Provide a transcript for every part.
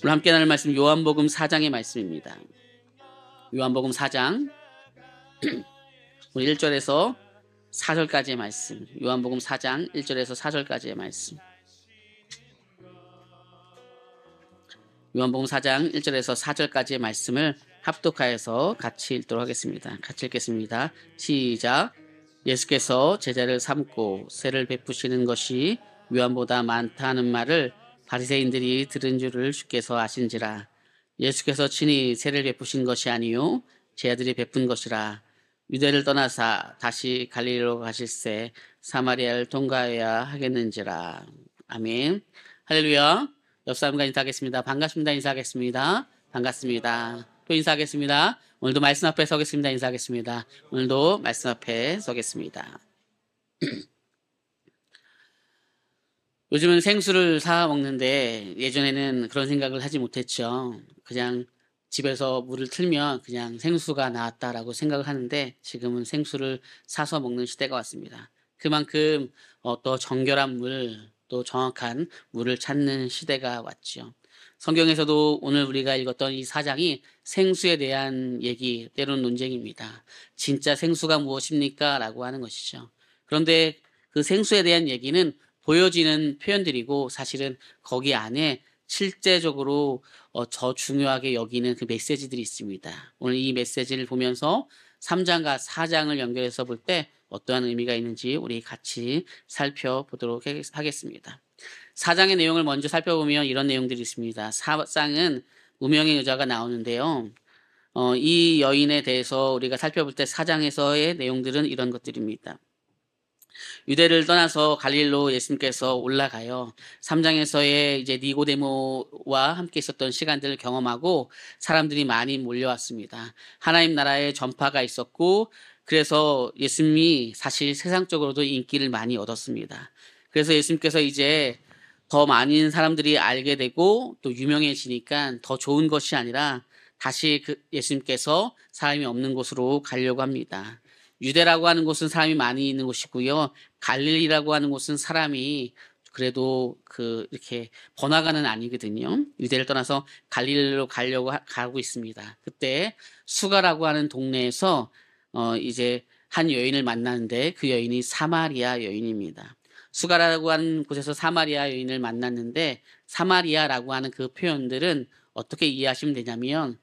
오늘 함께 나눌 말씀 요한복음 4장의 말씀입니다. 요한복음 4장 우리 1절에서 4절까지의 말씀. 요한복음 4장 1절에서 4절까지의 말씀. 요한복음 4장 1절에서 4절까지의 말씀을 합독하여서 같이 읽도록 하겠습니다. 같이 읽겠습니다. 시작. 예수께서 제자를 삼고 세를 베푸시는 것이 요한보다 많다는 말을 바리새인들이 들은 줄을 주께서 아신지라. 예수께서 친히 세를 베푸신 것이 아니요 제 아들이 베푼 것이라. 유대를 떠나사 다시 갈릴리로 가실새 사마리아를 통과해야 하겠는지라. 아멘. 할렐루야. 옆 사람과 인사하겠습니다. 반갑습니다. 인사하겠습니다. 반갑습니다. 또 인사하겠습니다. 오늘도 말씀 앞에 서겠습니다. 인사하겠습니다. 오늘도 말씀 앞에 서겠습니다. 요즘은 생수를 사 먹는데 예전에는 그런 생각을 하지 못했죠. 그냥 집에서 물을 틀면 그냥 생수가 나왔다라고 생각을 하는데 지금은 생수를 사서 먹는 시대가 왔습니다. 그만큼 또 정결한 물, 또 정확한 물을 찾는 시대가 왔죠. 성경에서도 오늘 우리가 읽었던 이 4장이 생수에 대한 얘기, 때로는 논쟁입니다. 진짜 생수가 무엇입니까? 라고 하는 것이죠. 그런데 그 생수에 대한 얘기는 보여지는 표현들이고 사실은 거기 안에 실제적으로 더 중요하게 여기는 그 메시지들이 있습니다. 오늘 이 메시지를 보면서 3장과 4장을 연결해서 볼 때 어떠한 의미가 있는지 우리 같이 살펴보도록 하겠습니다. 4장의 내용을 먼저 살펴보면 이런 내용들이 있습니다. 4장은 무명의 여자가 나오는데요. 이 여인에 대해서 우리가 살펴볼 때 4장에서의 내용들은 이런 것들입니다. 유대를 떠나서 갈릴리로 예수님께서 올라가요. 3장에서의 이제 니고데모와 함께 있었던 시간들을 경험하고 사람들이 많이 몰려왔습니다. 하나님 나라의 전파가 있었고 그래서 예수님이 사실 세상적으로도 인기를 많이 얻었습니다. 그래서 예수님께서 이제 더 많은 사람들이 알게 되고 또 유명해지니까 더 좋은 것이 아니라 다시 예수님께서 사람이 없는 곳으로 가려고 합니다. 유대라고 하는 곳은 사람이 많이 있는 곳이고요. 갈릴리라고 하는 곳은 사람이 그래도 이렇게 번화가는 아니거든요. 유대를 떠나서 갈릴리로 가고 있습니다. 그때 수가라고 하는 동네에서 이제 한 여인을 만났는데 그 여인이 사마리아 여인입니다. 수가라고 하는 곳에서 사마리아 여인을 만났는데 사마리아라고 하는 그 표현들은 어떻게 이해하시면 되냐면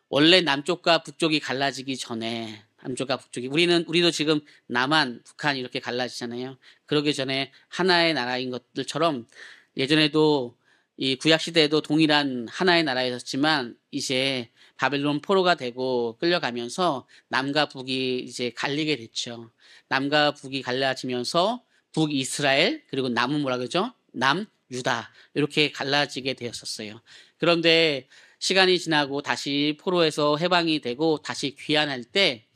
원래 남쪽과 북쪽이 갈라지기 전에 남쪽과 북쪽이 우리도 지금 남한, 북한 이렇게 갈라지잖아요. 그러기 전에 하나의 나라인 것들처럼 예전에도 이 구약 시대에도 동일한 하나의 나라였지만 이제 바벨론 포로가 되고 끌려가면서 남과 북이 이제 갈리게 됐죠. 남과 북이 갈라지면서 북이스라엘 그리고 남은 뭐라 그러죠? 남유다 이렇게 갈라지게 되었었어요. 그런데 시간이 지나고 다시 포로에서 해방이 되고 다시 귀환할 때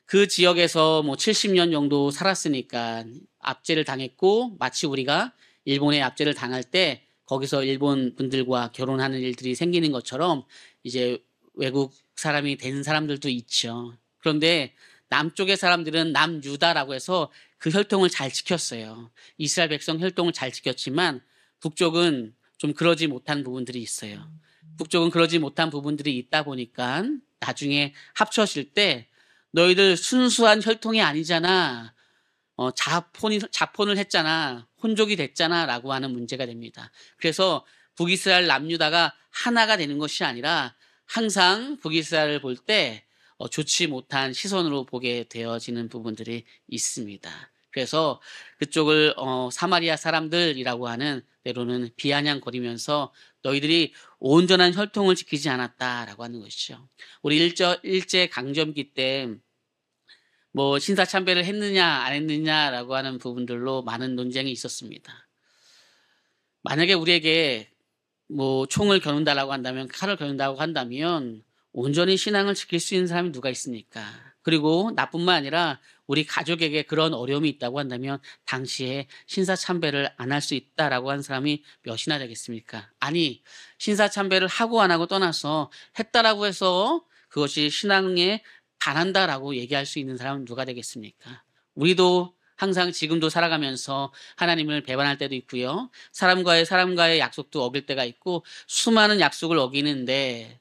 그 지역에서 뭐 70년 정도 살았으니까 압제를 당했고 마치 우리가 일본에 압제를 당할 때 거기서 일본 분들과 결혼하는 일들이 생기는 것처럼 이제 외국 사람이 된 사람들도 있죠. 그런데 남쪽의 사람들은 남유다라고 해서 그 혈통을 잘 지켰어요. 이스라엘 백성 혈통을 잘 지켰지만 북쪽은 좀 그러지 못한 부분들이 있어요. 북쪽은 그러지 못한 부분들이 있다 보니까 나중에 합쳐질 때 너희들 순수한 혈통이 아니잖아. 자폰을 했잖아. 혼족이 됐잖아. 라고 하는 문제가 됩니다. 그래서 북이스라엘 남유다가 하나가 되는 것이 아니라 항상 북이스라엘을 볼 때 좋지 못한 시선으로 보게 되어지는 부분들이 있습니다. 그래서 그쪽을 사마리아 사람들이라고 하는 때로는 비아냥거리면서 너희들이 온전한 혈통을 지키지 않았다라고 하는 것이죠. 우리 일제 강점기 때 뭐 신사참배를 했느냐 안 했느냐라고 하는 부분들로 많은 논쟁이 있었습니다. 만약에 우리에게 뭐 총을 겨눈다라고 한다면 칼을 겨눈다고 한다면 온전히 신앙을 지킬 수 있는 사람이 누가 있습니까? 그리고 나뿐만 아니라 우리 가족에게 그런 어려움이 있다고 한다면 당시에 신사참배를 안 할 수 있다라고 한 사람이 몇이나 되겠습니까? 아니 신사참배를 하고 안 하고 떠나서 했다라고 해서 그것이 신앙에 반한다라고 얘기할 수 있는 사람은 누가 되겠습니까? 우리도 항상 지금도 살아가면서 하나님을 배반할 때도 있고요. 사람과의 약속도 어길 때가 있고 수많은 약속을 어기는데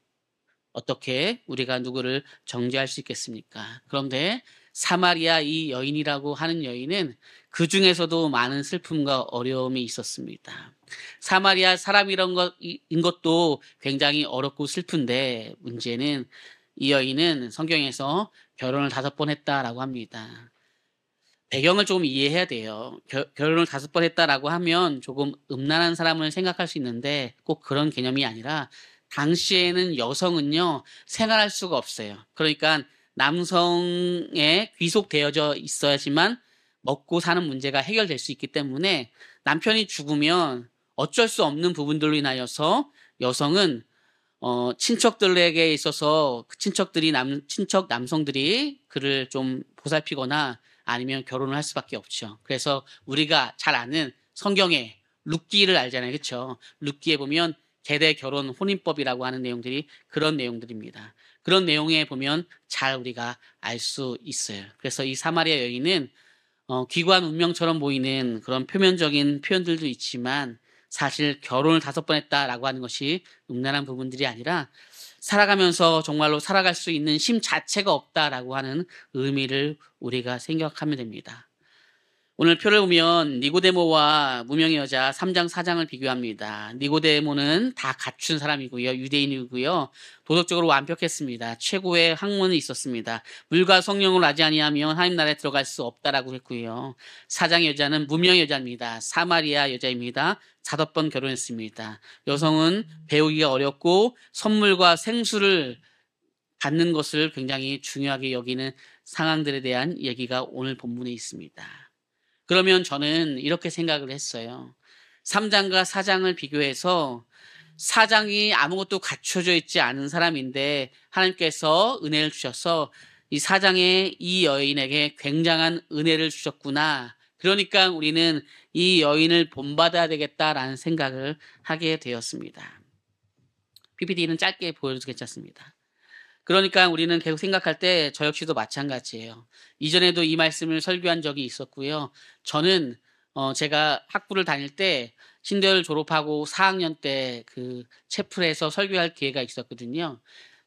어떻게 우리가 누구를 정죄할 수 있겠습니까? 그런데 사마리아 이 여인이라고 하는 여인은 그 중에서도 많은 슬픔과 어려움이 있었습니다. 사마리아 사람이란 인 것도 굉장히 어렵고 슬픈데 문제는 이 여인은 성경에서 결혼을 5번 했다라고 합니다. 배경을 조금 이해해야 돼요. 결혼을 5번 했다라고 하면 조금 음란한 사람을 생각할 수 있는데 꼭 그런 개념이 아니라 당시에는 여성은요, 생활할 수가 없어요. 그러니까 남성에 귀속되어져 있어야지만 먹고 사는 문제가 해결될 수 있기 때문에 남편이 죽으면 어쩔 수 없는 부분들로 인하여서 여성은 친척들에게 있어서 그 친척 남성들이 그를 좀 보살피거나 아니면 결혼을 할 수밖에 없죠. 그래서 우리가 잘 아는 성경의 룻기를 알잖아요. 그렇죠? 룻기에 보면 계대 결혼 혼인법이라고 하는 내용들이 그런 내용들입니다. 그런 내용에 보면 잘 우리가 알 수 있어요. 그래서 이 사마리아 여인은 귀관 운명처럼 보이는 그런 표면적인 표현들도 있지만 사실 결혼을 5번 했다라고 하는 것이 음란한 부분들이 아니라 살아가면서 정말로 살아갈 수 있는 힘 자체가 없다라고 하는 의미를 우리가 생각하면 됩니다. 오늘 표를 보면 니고데모와 무명의 여자 3장 4장을 비교합니다. 니고데모는 다 갖춘 사람이고요. 유대인이고요. 도덕적으로 완벽했습니다. 최고의 학문이 있었습니다. 물과 성령을 나지 아니하면 하나님 나라에 들어갈 수 없다라고 했고요. 4장의 여자는 무명의 여자입니다. 사마리아 여자입니다. 5번 결혼했습니다. 여성은 배우기가 어렵고 선물과 생수를 받는 것을 굉장히 중요하게 여기는 상황들에 대한 얘기가 오늘 본문에 있습니다. 그러면 저는 이렇게 생각을 했어요. 3장과 4장을 비교해서 4장이 아무것도 갖춰져 있지 않은 사람인데 하나님께서 은혜를 주셔서 이 4장의 이 여인에게 굉장한 은혜를 주셨구나. 그러니까 우리는 이 여인을 본받아야 되겠다라는 생각을 하게 되었습니다. PPT는 짧게 보여도 괜찮습니다. 그러니까 우리는 계속 생각할 때 저 역시도 마찬가지예요. 이전에도 이 말씀을 설교한 적이 있었고요. 저는 제가 학부를 다닐 때 신대를 졸업하고 4학년 때 그 채플에서 설교할 기회가 있었거든요.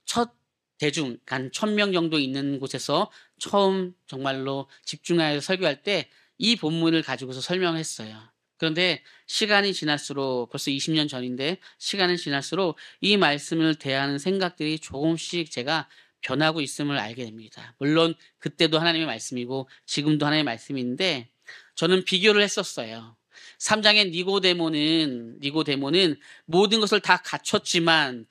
첫 대중, 한 1000명 정도 있는 곳에서 처음 정말로 집중하여 설교할 때 이 본문을 가지고서 설명을 했어요. 그런데 시간이 지날수록 벌써 20년 전인데 시간이 지날수록 이 말씀을 대하는 생각들이 조금씩 제가 변하고 있음을 알게 됩니다. 물론 그때도 하나님의 말씀이고 지금도 하나님의 말씀인데 저는 비교를 했었어요. 3장의 니고데모는 모든 것을 다 가졌지만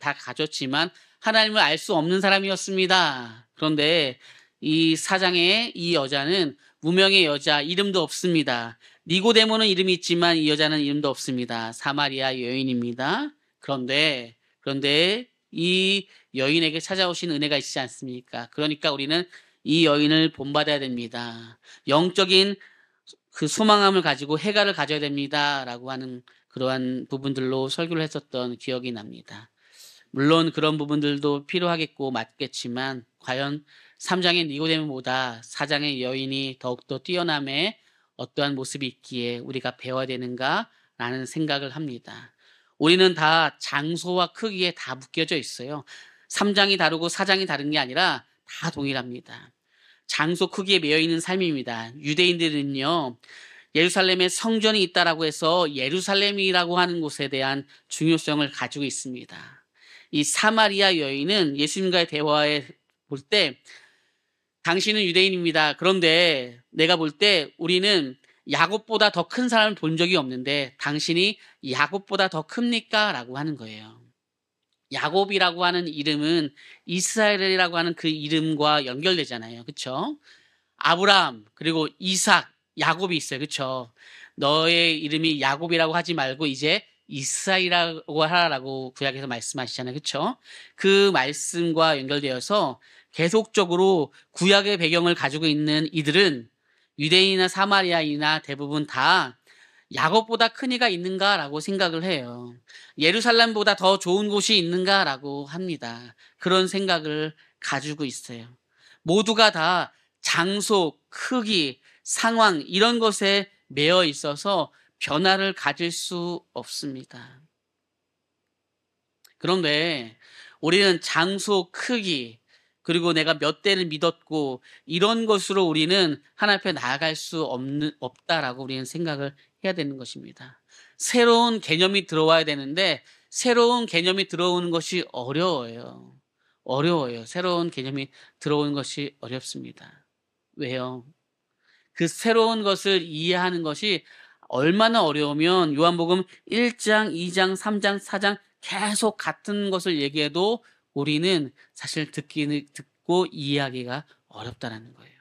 하나님을 알 수 없는 사람이었습니다. 그런데 이 4장의 이 여자는 무명의 여자, 이름도 없습니다. 니고데모는 이름이 있지만 이 여자는 이름도 없습니다. 사마리아 여인입니다. 그런데 이 여인에게 찾아오신 은혜가 있지 않습니까? 그러니까 우리는 이 여인을 본받아야 됩니다. 영적인 그 소망함을 가지고 해가를 가져야 됩니다라고 하는 그러한 부분들로 설교를 했었던 기억이 납니다. 물론 그런 부분들도 필요하겠고 맞겠지만 과연 3장의 니고데모보다 4장의 여인이 더욱더 뛰어남에 어떠한 모습이 있기에 우리가 배워야 되는가라는 생각을 합니다. 우리는 다 장소와 크기에 다 묶여져 있어요. 3장이 다르고 4장이 다른 게 아니라 다 동일합니다. 장소 크기에 매여 있는 삶입니다. 유대인들은요, 예루살렘에 성전이 있다라고 해서 예루살렘이라고 하는 곳에 대한 중요성을 가지고 있습니다. 이 사마리아 여인은 예수님과의 대화에 볼 때 당신은 유대인입니다. 그런데 내가 볼 때 우리는 야곱보다 더 큰 사람을 본 적이 없는데 당신이 야곱보다 더 큽니까? 라고 하는 거예요. 야곱이라고 하는 이름은 이스라엘이라고 하는 그 이름과 연결되잖아요. 그렇죠? 아브라함 그리고 이삭, 야곱이 있어요. 그렇죠? 너의 이름이 야곱이라고 하지 말고 이제 이스라엘이라고 하라고 구약에서 말씀하시잖아요. 그렇죠? 그 말씀과 연결되어서 계속적으로 구약의 배경을 가지고 있는 이들은 유대인이나 사마리아인이나 대부분 다 야곱보다 큰 이가 있는가라고 생각을 해요. 예루살렘보다 더 좋은 곳이 있는가라고 합니다. 그런 생각을 가지고 있어요. 모두가 다 장소, 크기, 상황 이런 것에 매여 있어서 변화를 가질 수 없습니다. 그런데 우리는 장소 크기 그리고 내가 몇 대를 믿었고 이런 것으로 우리는 하나님 앞에 나아갈 수 없다라고 우리는 생각을 해야 되는 것입니다. 새로운 개념이 들어와야 되는데 새로운 개념이 들어오는 것이 어려워요. 새로운 개념이 들어오는 것이 어렵습니다. 왜요? 그 새로운 것을 이해하는 것이 얼마나 어려우면 요한복음 1장, 2장, 3장, 4장 계속 같은 것을 얘기해도 우리는 사실 듣고 이해하기가 어렵다는 거예요.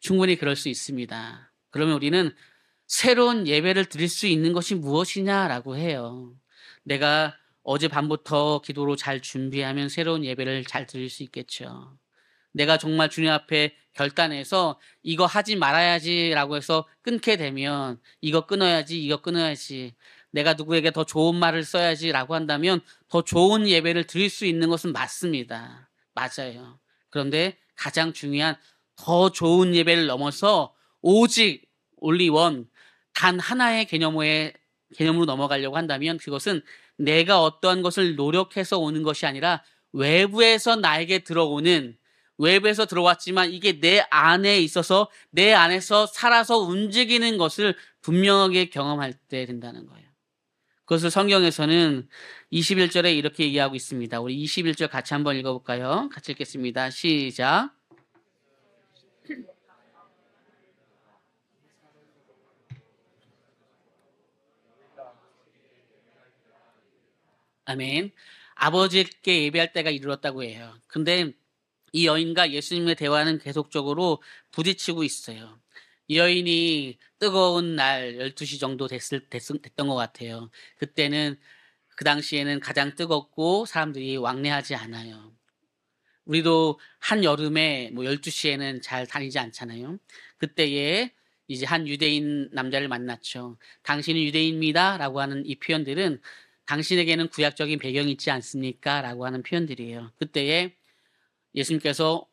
충분히 그럴 수 있습니다. 그러면 우리는 새로운 예배를 드릴 수 있는 것이 무엇이냐라고 해요. 내가 어젯밤부터 기도로 잘 준비하면 새로운 예배를 잘 드릴 수 있겠죠. 내가 정말 주님 앞에 결단해서 이거 하지 말아야지라고 해서 끊게 되면 이거 끊어야지 내가 누구에게 더 좋은 말을 써야지라고 한다면 더 좋은 예배를 드릴 수 있는 것은 맞습니다. 맞아요. 그런데 가장 중요한 더 좋은 예배를 넘어서 오직 only one 단 하나의 개념으로 넘어가려고 한다면 그것은 내가 어떠한 것을 노력해서 오는 것이 아니라 외부에서 나에게 들어오는 외부에서 들어왔지만 이게 내 안에 있어서 내 안에서 살아서 움직이는 것을 분명하게 경험할 때 된다는 거예요. 그것을 성경에서는 21절에 이렇게 이야기하고 있습니다. 우리 21절 같이 한번 읽어볼까요? 같이 읽겠습니다. 시작. 아멘. 아버지께 예배할 때가 이르렀다고 해요. 근데 이 여인과 예수님의 대화는 계속적으로 부딪히고 있어요. 이 여인이 뜨거운 날 12시 정도 됐던 것 같아요. 그때는 그 당시에는 가장 뜨겁고 사람들이 왕래하지 않아요. 우리도 한여름에 뭐 12시에는 잘 다니지 않잖아요. 그때에 이제 한 유대인 남자를 만났죠. 당신은 유대인입니다 라고 하는 이 표현들은 당신에게는 구약적인 배경이 있지 않습니까? 라고 하는 표현들이에요. 그때에 예수님께서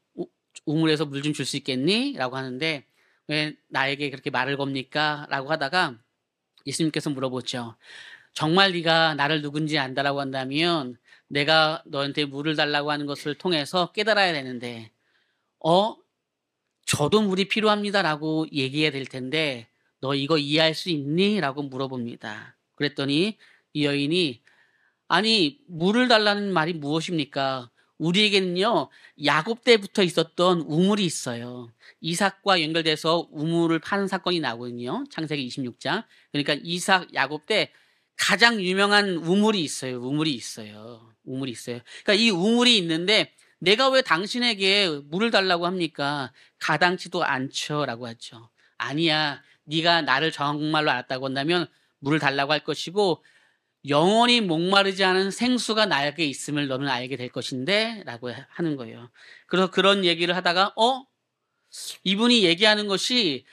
우물에서 물 좀 줄 수 있겠니? 라고 하는데 왜 나에게 그렇게 말을 겁니까? 라고 하다가 예수님께서 물어보죠. 정말 네가 나를 누군지 안다라고 한다면 내가 너한테 물을 달라고 하는 것을 통해서 깨달아야 되는데 저도 물이 필요합니다라고 얘기해야 될 텐데 너 이거 이해할 수 있니? 라고 물어봅니다. 그랬더니 이 여인이 아니 물을 달라는 말이 무엇입니까? 우리에게는요 야곱 때부터 있었던 우물이 있어요. 이삭과 연결돼서 우물을 파는 사건이 나오거든요. 창세기 26장. 그러니까 이삭 야곱 때 가장 유명한 우물이 있어요. 그러니까 이 우물이 있는데 내가 왜 당신에게 물을 달라고 합니까? 가당치도 않죠라고 하죠. 아니야. 네가 나를 정말로 알았다고 한다면 물을 달라고 할 것이고 영원히 목마르지 않은 생수가 나에게 있음을 너는 알게 될 것인데 라고 하는 거예요. 그래서 그런 얘기를 하다가 이분이 얘기하는 것이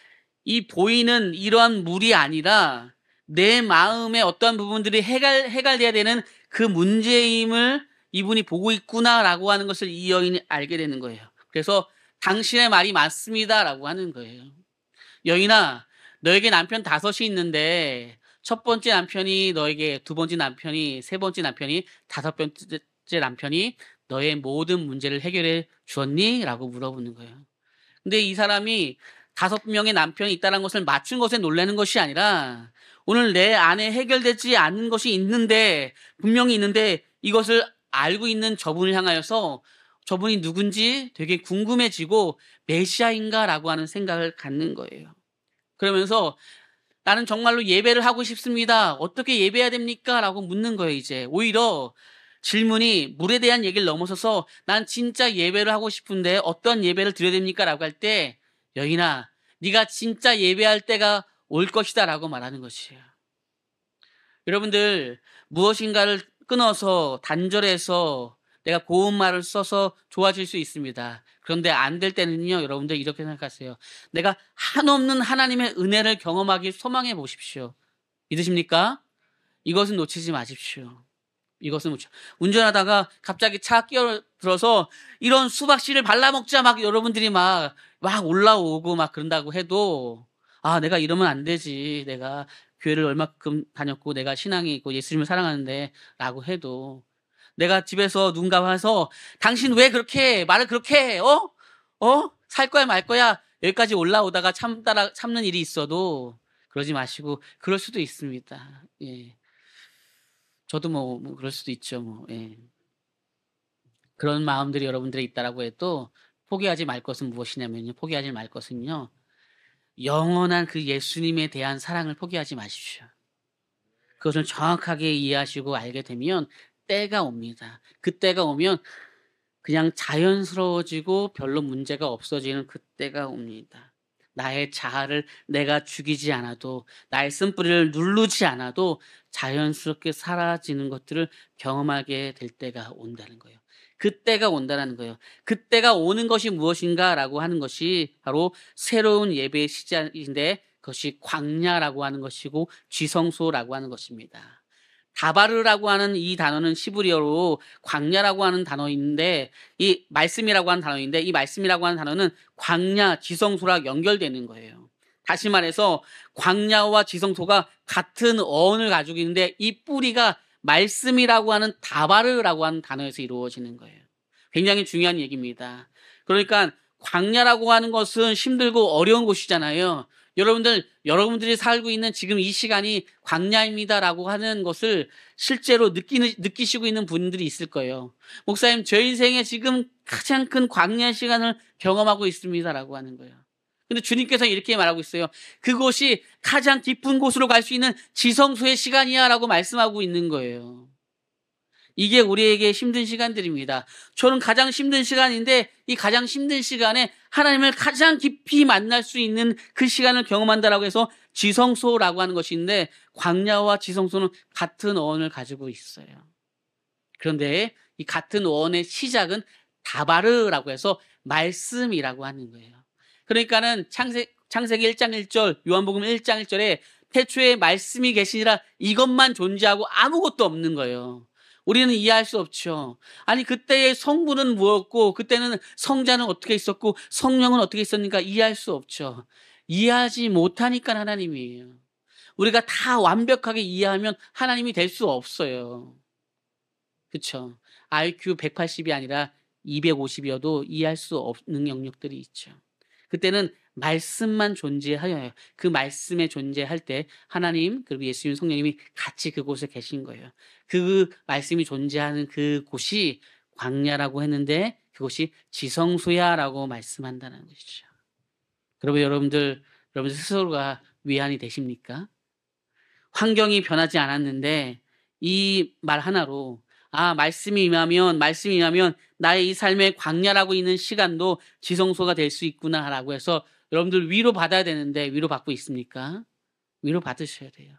이 보이는 이러한 물이 아니라 내 마음의 어떠한 부분들이 해결돼야 되는 그 문제임을 이분이 보고 있구나라고 하는 것을 이 여인이 알게 되는 거예요. 그래서 당신의 말이 맞습니다라고 하는 거예요. 여인아, 너에게 남편 5이 있는데 첫 번째 남편이 너에게 두 번째 남편이 세 번째 남편이 다섯 번째 남편이 너의 모든 문제를 해결해 주었니? 라고 물어보는 거예요. 근데 이 사람이 5명의 남편이 있다는 것을 맞춘 것에 놀라는 것이 아니라 오늘 내 안에 해결되지 않는 것이 있는데 분명히 있는데 이것을 알고 있는 저분을 향하여서 저분이 누군지 되게 궁금해지고 메시아인가라고 하는 생각을 갖는 거예요. 그러면서 나는 정말로 예배를 하고 싶습니다. 어떻게 예배해야 됩니까? 라고 묻는 거예요, 이제. 오히려 질문이 물에 대한 얘기를 넘어서서 난 진짜 예배를 하고 싶은데 어떤 예배를 드려야 됩니까? 라고 할 때 여인아, 네가 진짜 예배할 때가 올 것이다 라고 말하는 것이에요. 여러분들 무엇인가를 끊어서 단절해서 내가 고운 말을 써서 좋아질 수 있습니다. 그런데 안 될 때는요, 여러분들 이렇게 생각하세요. 내가 한없는 하나님의 은혜를 경험하기 소망해 보십시오. 믿으십니까? 이것은 놓치지 마십시오. 이것은 뭐죠? 운전하다가 갑자기 차 끼어들어서 이런 수박씨를 발라먹자 막 여러분들이 막 올라오고 막 그런다고 해도 아, 내가 이러면 안 되지. 내가 교회를 얼마큼 다녔고 내가 신앙이 있고 예수님을 사랑하는데 라고 해도 내가 집에서 누군가 와서 당신 왜 그렇게 말을 그렇게 해? 살 거야 말 거야? 여기까지 올라오다가 참는 일이 있어도 그러지 마시고 그럴 수도 있습니다. 예. 저도 뭐 그럴 수도 있죠. 뭐. 예. 그런 마음들이 여러분들에 있다라고 해도 포기하지 말 것은 무엇이냐면요. 포기하지 말 것은요. 영원한 그 예수님에 대한 사랑을 포기하지 마십시오. 그것을 정확하게 이해하시고 알게 되면 때가 옵니다. 그 때가 오면 그냥 자연스러워지고 별로 문제가 없어지는 그때가 옵니다. 나의 자아를 내가 죽이지 않아도 나의 쓴뿌리를 누르지 않아도 자연스럽게 사라지는 것들을 경험하게 될 때가 온다는 거예요. 그때가 온다는 거예요. 그때가 오는 것이 무엇인가라고 하는 것이 바로 새로운 예배의 시작인데 그것이 광야라고 하는 것이고 쥐성소라고 하는 것입니다. 다바르라고 하는 이 단어는 시브리어로 광야라고 하는 단어인데 이 말씀이라고 하는 단어인데 이 말씀이라고 하는 단어는 광야, 지성소랑 연결되는 거예요. 다시 말해서 광야와 지성소가 같은 어원을 가지고 있는데 이 뿌리가 말씀이라고 하는 다바르라고 하는 단어에서 이루어지는 거예요. 굉장히 중요한 얘기입니다. 그러니까 광야라고 하는 것은 힘들고 어려운 곳이잖아요. 여러분들이 살고 있는 지금 이 시간이 광야입니다라고 하는 것을 실제로 느끼시고 있는 분들이 있을 거예요. 목사님, 저 인생에 지금 가장 큰 광야 시간을 경험하고 있습니다라고 하는 거예요. 근데 주님께서 이렇게 말하고 있어요. 그곳이 가장 깊은 곳으로 갈 수 있는 지성소의 시간이야라고 말씀하고 있는 거예요. 이게 우리에게 힘든 시간들입니다. 저는 가장 힘든 시간인데 이 가장 힘든 시간에 하나님을 가장 깊이 만날 수 있는 그 시간을 경험한다라고 해서 지성소라고 하는 것인데 광야와 지성소는 같은 어원을 가지고 있어요. 그런데 이 같은 어원의 시작은 다바르라고 해서 말씀이라고 하는 거예요. 그러니까는 창세기 1장 1절, 요한복음 1장 1절에 태초에 말씀이 계시니라 이것만 존재하고 아무것도 없는 거예요. 우리는 이해할 수 없죠. 아니 그때의 성부는 무엇고 그때는 성자는 어떻게 있었고 성령은 어떻게 있었는가 이해할 수 없죠. 이해하지 못하니까 하나님이에요. 우리가 다 완벽하게 이해하면 하나님이 될 수 없어요. 그렇죠? IQ 180이 아니라 250이어도 이해할 수 없는 영역들이 있죠. 그때는 말씀만 존재하여요. 그 말씀에 존재할 때 하나님 그리고 예수님 성령님이 같이 그곳에 계신 거예요. 그 말씀이 존재하는 그 곳이 광야라고 했는데 그곳이 지성소야라고 말씀한다는 것이죠. 그러면 여러분들 스스로가 위안이 되십니까? 환경이 변하지 않았는데 이 말 하나로 말씀이 임하면 나의 이 삶의 광야라고 있는 시간도 지성소가 될 수 있구나라고 해서 여러분들 위로받아야 되는데 위로받고 있습니까? 위로받으셔야 돼요.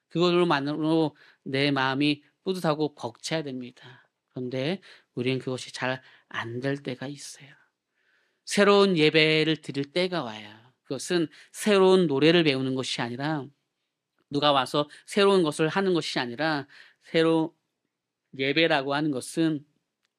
그걸로만으로 내 마음이 뿌듯하고 벅차야 됩니다. 그런데 우리는 그것이 잘 안 될 때가 있어요. 새로운 예배를 드릴 때가 와요. 그것은 새로운 노래를 배우는 것이 아니라 누가 와서 새로운 것을 하는 것이 아니라 새로운 예배라고 하는 것은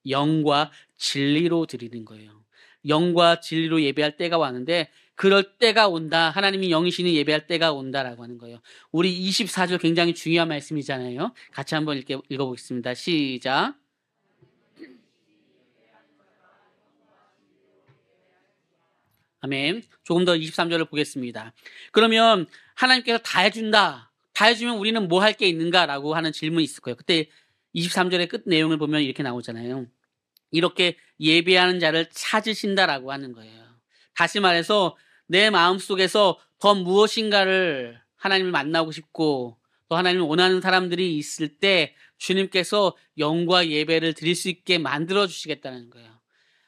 영과 진리로 드리는 거예요. 영과 진리로 예배할 때가 왔는데 그럴 때가 온다. 하나님이 영이시니 예배할 때가 온다라고 하는 거예요. 우리 24절 굉장히 중요한 말씀이잖아요. 같이 한번 읽어보겠습니다. 시작. 아멘. 조금 더 23절을 보겠습니다. 그러면 하나님께서 다 해준다. 다 해주면 우리는 뭐 할 게 있는가라고 하는 질문이 있을 거예요. 그때 23절의 끝 내용을 보면 이렇게 나오잖아요. 이렇게 예배하는 자를 찾으신다라고 하는 거예요. 다시 말해서 내 마음속에서 더 무엇인가를 하나님을 만나고 싶고 또 하나님을 원하는 사람들이 있을 때 주님께서 영과 예배를 드릴 수 있게 만들어 주시겠다는 거예요.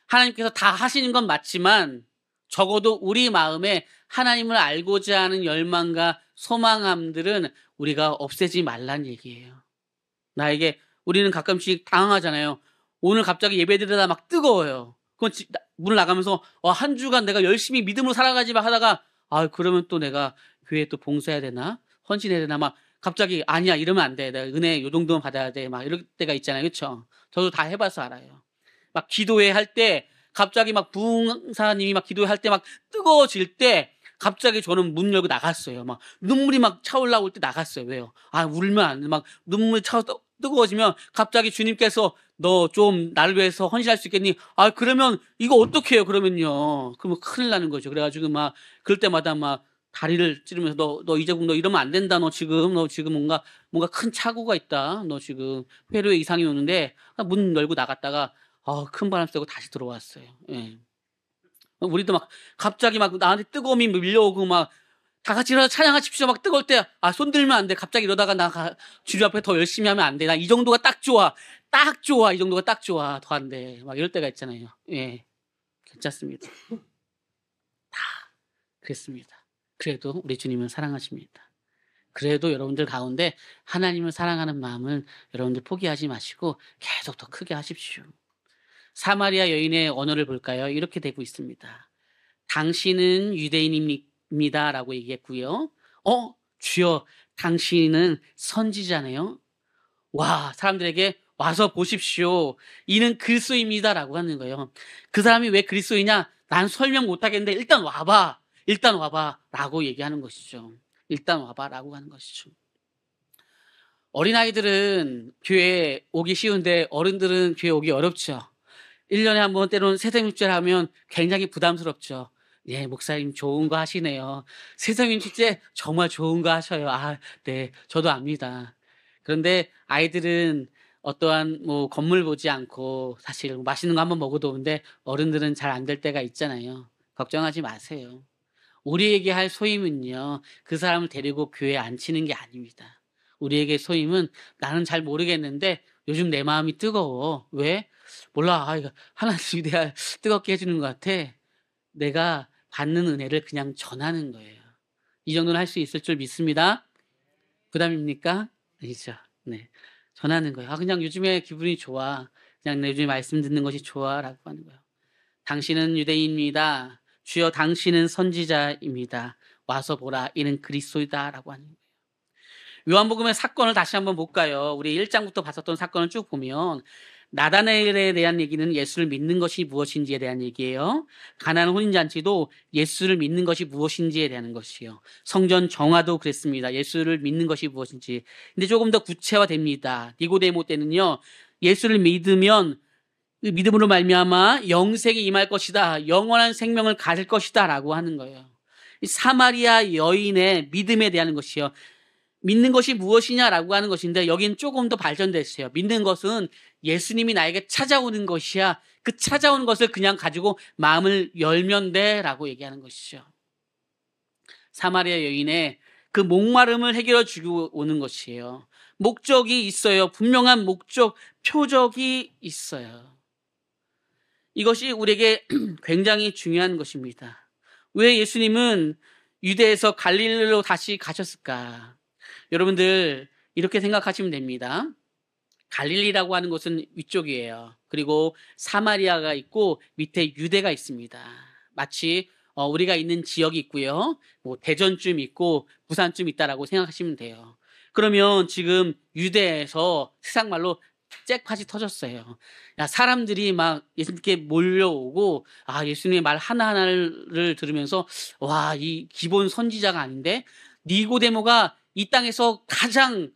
하나님께서 다 하시는 건 맞지만 적어도 우리 마음에 하나님을 알고자 하는 열망과 소망함들은 우리가 없애지 말란 얘기예요. 우리는 가끔씩 당황하잖아요. 오늘 갑자기 예배드리다 막 뜨거워요. 그건 문을 나가면서 한 주간 내가 열심히 믿음으로 살아가지 막 하다가 그러면 또 내가 교회에 또 봉사해야 되나? 헌신해야 되나? 막 갑자기 아니야 이러면 안 돼. 내가 은혜 요 정도는 받아야 돼. 막 이럴 때가 있잖아요. 그렇죠? 저도 다 해봐서 알아요. 막 기도회 할 때 갑자기 막 부흥사님이 막 기도회 할 때 막 뜨거워질 때 갑자기 저는 문 열고 나갔어요. 막 눈물이 막 차올라올 때 나갔어요. 왜요? 아 울면 안 돼. 막 눈물이 뜨거워지면 갑자기 주님께서 너 좀 나를 위해서 헌신할 수 있겠니? 아 그러면 이거 어떻게 해요? 그러면요. 그러면 큰일 나는 거죠. 그래가지고 막 그럴 때마다 막 다리를 찌르면서 너 이제국 너 이러면 안 된다. 너 지금 뭔가 큰 착오가 있다. 너 지금 회로에 이상이 오는데 문 열고 나갔다가 큰 바람 쐬고 다시 들어왔어요. 예. 우리도 막 갑자기 막 나한테 뜨거움이 밀려오고 막 다 같이 일어나서 찬양하십시오. 막 뜨거울 때, 손 들면 안 돼. 갑자기 이러다가 주님 앞에 더 열심히 하면 안 돼. 나 이 정도가 딱 좋아. 딱 좋아. 이 정도가 딱 좋아. 더 안 돼. 막 이럴 때가 있잖아요. 예. 괜찮습니다. 다 그랬습니다. 그래도 우리 주님은 사랑하십니다. 그래도 여러분들 가운데 하나님을 사랑하는 마음을 여러분들 포기하지 마시고 계속 더 크게 하십시오. 사마리아 여인의 언어를 볼까요? 이렇게 되고 있습니다. 당신은 유대인입니다. 라고 얘기했고요. 주여, 당신은 선지자네요. 와, 사람들에게 와서 보십시오. 이는 그리스도입니다. 라고 하는 거예요. 그 사람이 왜 그리스도이냐? 난 설명 못하겠는데 일단 와봐. 일단 와봐. 라고 얘기하는 것이죠. 일단 와봐. 라고 하는 것이죠. 어린아이들은 교회에 오기 쉬운데 어른들은 교회에 오기 어렵죠. 1년에 한 번 때로는 새생명축제를 하면 굉장히 부담스럽죠. 예, 목사님 좋은 거 하시네요. 새생명축제 정말 좋은 거 하셔요. 네, 저도 압니다. 그런데 아이들은 어떠한 건물 보지 않고 사실 맛있는 거 한번 먹어도 오는데 어른들은 잘 안 될 때가 있잖아요. 걱정하지 마세요. 우리에게 할 소임은요, 그 사람을 데리고 교회에 앉히는 게 아닙니다. 우리에게 소임은 나는 잘 모르겠는데 요즘 내 마음이 뜨거워. 왜? 몰라. 이거 하나님이 내가 뜨겁게 해주는 것 같아. 내가 받는 은혜를 그냥 전하는 거예요. 이 정도는 할 수 있을 줄 믿습니다. 부담입니까? 아니죠. 네. 전하는 거예요. 그냥 요즘에 기분이 좋아. 그냥 내 요즘에 말씀 듣는 것이 좋아. 라고 하는 거예요. 당신은 유대인입니다. 주여 당신은 선지자입니다. 와서 보라. 이는 그리스도이다. 라고 하는 거예요. 요한복음의 사건을 다시 한번 볼까요? 우리 1장부터 봤었던 사건을 쭉 보면 나다나엘에 대한 얘기는 예수를 믿는 것이 무엇인지에 대한 얘기예요. 가나안 혼인잔치도 예수를 믿는 것이 무엇인지에 대한 것이요. 성전 정화도 그랬습니다. 예수를 믿는 것이 무엇인지. 근데 조금 더 구체화됩니다. 니고데모 때는요. 예수를 믿으면 그 믿음으로 말미암아 영생이 임할 것이다. 영원한 생명을 가질 것이다. 라고 하는 거예요. 사마리아 여인의 믿음에 대한 것이요. 믿는 것이 무엇이냐라고 하는 것인데 여기는 조금 더 발전됐어요. 믿는 것은 예수님이 나에게 찾아오는 것이야. 그 찾아오는 것을 그냥 가지고 마음을 열면 돼라고 얘기하는 것이죠. 사마리아 여인의 그 목마름을 해결해 주고 오는 것이에요. 목적이 있어요. 분명한 목적, 표적이 있어요. 이것이 우리에게 굉장히 중요한 것입니다. 왜 예수님은 유대에서 갈릴리로 다시 가셨을까? 여러분들 이렇게 생각하시면 됩니다. 갈릴리라고 하는 곳은 위쪽이에요. 그리고 사마리아가 있고 밑에 유대가 있습니다. 마치 우리가 있는 지역이 있고요. 대전쯤 있고 부산쯤 있다라고 생각하시면 돼요. 그러면 지금 유대에서 세상 말로 잭팟이 터졌어요. 사람들이 막 예수님께 몰려오고 예수님의 말 하나하나를 들으면서 와, 이 기본 선지자가 아닌데 니고데모가 이 땅에서 가장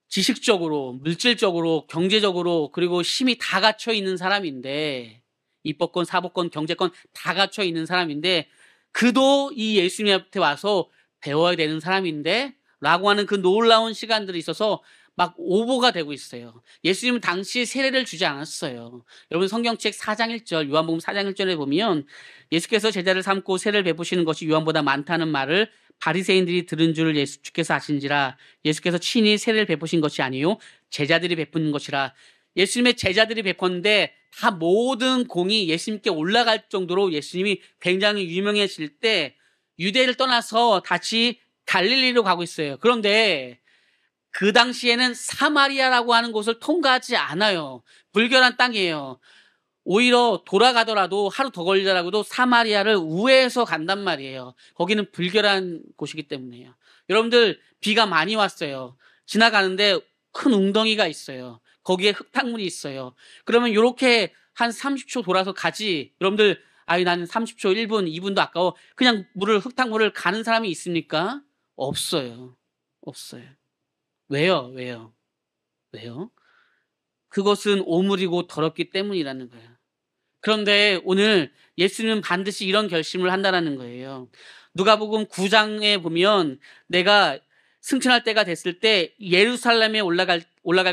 지식적으로, 물질적으로, 경제적으로 그리고 힘이 다 갖춰 있는 사람인데 입법권, 사법권, 경제권 다 갖춰 있는 사람인데 그도 이 예수님 앞에 와서 배워야 되는 사람인데 라고 하는 그 놀라운 시간들이 있어서 막 오보가 되고 있어요. 예수님은 당시 세례를 주지 않았어요. 여러분 성경책 4장 1절 요한복음 4장 1절에 보면 예수께서 제자를 삼고 세례를 베푸시는 것이 요한보다 많다는 말을 바리새인들이 들은 줄을 주께서 아신지라. 예수께서 친히 세례를 베푸신 것이 아니요 제자들이 베푸는 것이라. 예수님의 제자들이 베풀었는데 다 모든 공이 예수님께 올라갈 정도로 예수님이 굉장히 유명해질 때 유대를 떠나서 다시 갈릴리로 가고 있어요. 그런데 그 당시에는 사마리아라고 하는 곳을 통과하지 않아요. 불결한 땅이에요. 오히려 돌아가더라도 하루 더 걸리더라도 사마리아를 우회해서 간단 말이에요. 거기는 불결한 곳이기 때문에요. 여러분들 비가 많이 왔어요. 지나가는데 큰 웅덩이가 있어요. 거기에 흙탕물이 있어요. 그러면 이렇게 한 30초 돌아서 가지. 여러분들 아이 나는 30초, 1분, 2분도 아까워. 그냥 흙탕물을 가는 사람이 있습니까? 없어요. 없어요. 왜요? 그것은 오물이고 더럽기 때문이라는 거예요. 그런데 오늘 예수님은 반드시 이런 결심을 한다는 거예요. 누가복음 9장에 보면 내가 승천할 때가 됐을 때 예루살렘에 올라갈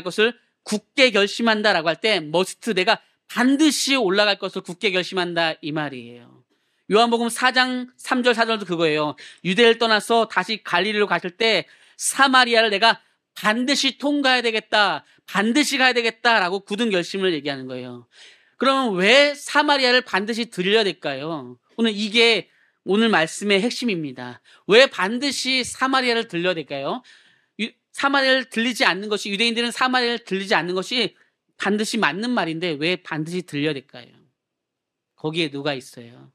것을 굳게 결심한다라고 할 때 머스트 내가 반드시 올라갈 것을 굳게 결심한다 이 말이에요. 요한복음 4장 3절 4절도 그거예요. 유대를 떠나서 다시 갈릴리로 갔을 때 사마리아를 내가 반드시 통과해야 되겠다. 반드시 가야 되겠다라고 굳은 결심을 얘기하는 거예요. 그러면 왜 사마리아를 반드시 들려야 될까요? 이게 오늘 말씀의 핵심입니다. 왜 반드시 사마리아를 들려야 될까요? 사마리아를 들리지 않는 것이, 유대인들은 사마리아를 들리지 않는 것이 반드시 맞는 말인데 왜 반드시 들려야 될까요? 거기에 누가 있어요?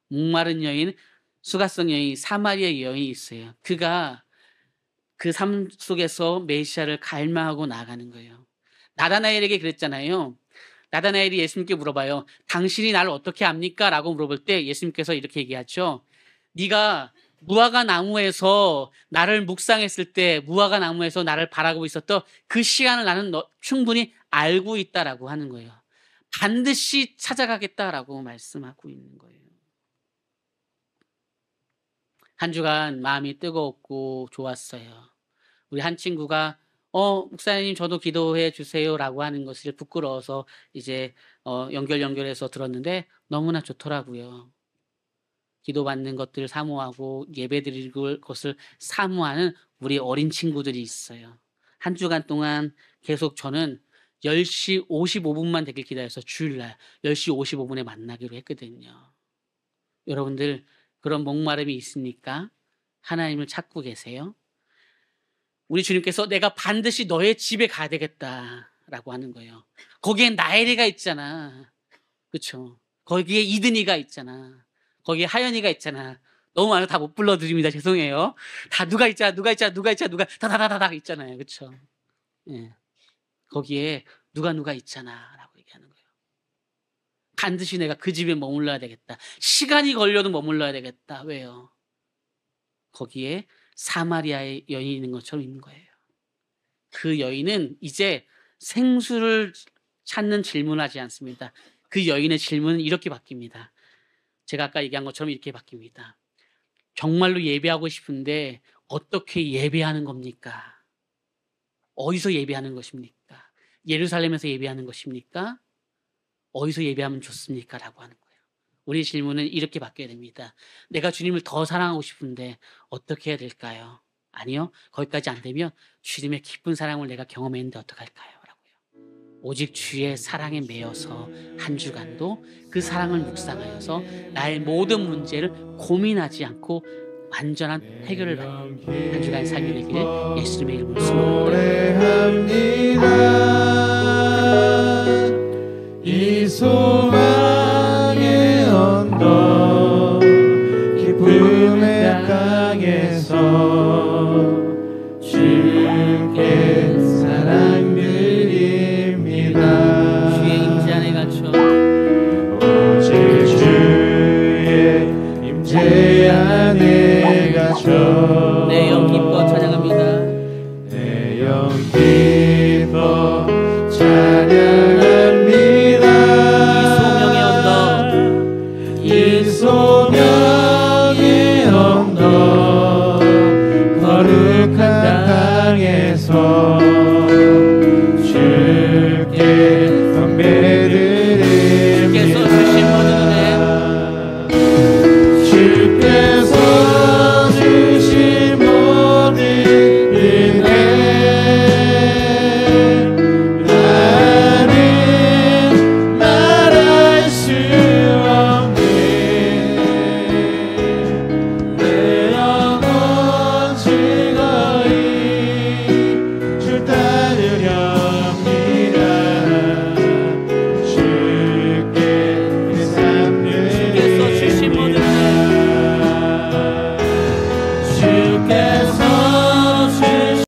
목마른 여인, 수가성 여인, 사마리아 여인이 있어요. 그가 그 삶 속에서 메시아를 갈망하고 나아가는 거예요. 나다나엘에게 그랬잖아요. 나다나엘이 예수님께 물어봐요. 당신이 나를 어떻게 압니까? 라고 물어볼 때 예수님께서 이렇게 얘기하죠. 네가 무화과 나무에서 나를 묵상했을 때 무화과 나무에서 나를 바라보고 있었던 그 시간을 나는 충분히 알고 있다라고 하는 거예요. 반드시 찾아가겠다라고 말씀하고 있는 거예요. 한 주간 마음이 뜨거웠고 좋았어요. 우리 한 친구가 목사님 저도 기도해 주세요라고 하는 것을 부끄러워서 이제 연결해서 들었는데 너무나 좋더라고요. 기도받는 것들을 사모하고 예배드릴 것을 사모하는 우리 어린 친구들이 있어요. 한 주간 동안 계속 저는 10시 55분만 되길 기다려서 주일날 10시 55분에 만나기로 했거든요. 여러분들 그런 목마름이 있습니까? 하나님을 찾고 계세요? 우리 주님께서 내가 반드시 너의 집에 가야 되겠다라고 하는 거예요. 거기에 나엘이가 있잖아. 그렇죠? 거기에 이든이가 있잖아. 거기에 하연이가 있잖아. 너무 많아서 다 못 불러드립니다. 죄송해요. 다 누가 있잖아. 다다다다다 있잖아요. 그렇죠? 예. 거기에 누가 있잖아 라고 얘기하는 거예요. 반드시 내가 그 집에 머물러야 되겠다. 시간이 걸려도 머물러야 되겠다. 왜요? 거기에 사마리아의 여인이 있는 것처럼 있는 거예요. 그 여인은 이제 생수를 찾는 질문을 하지 않습니다. 그 여인의 질문은 이렇게 바뀝니다. 제가 아까 얘기한 것처럼 이렇게 바뀝니다. 정말로 예배하고 싶은데 어떻게 예배하는 겁니까? 어디서 예배하는 것입니까? 예루살렘에서 예배하는 것입니까? 어디서 예배하면 좋습니까? 라고 하는 거예요. 우리 질문은 이렇게 바뀌어야 됩니다. 내가 주님을 더 사랑하고 싶은데 어떻게 해야 될까요? 아니요. 거기까지 안 되면 주님의 기쁜 사랑을 내가 경험했는데 어떡할까요? 라고요. 오직 주의 사랑에 매여서 한 주간도 그 사랑을 묵상하여서 나의 모든 문제를 고민하지 않고 완전한 해결을 받는 한 주간의 삶이 되기를 예수님의 이름으로 소망합니다. 이 소망의 언덕 기쁨의 땅에서 주께 사랑드립니다. 주의 임재 안에 갇혀 오직 주의 임재 안에 갇혀 내 영 기뻐 찬양합니다. 내 영 기뻐 찬양합니다. 이 소명의 언덕 거룩한 땅에서 주께 경배드립니다. 주께서 주신 모든 은혜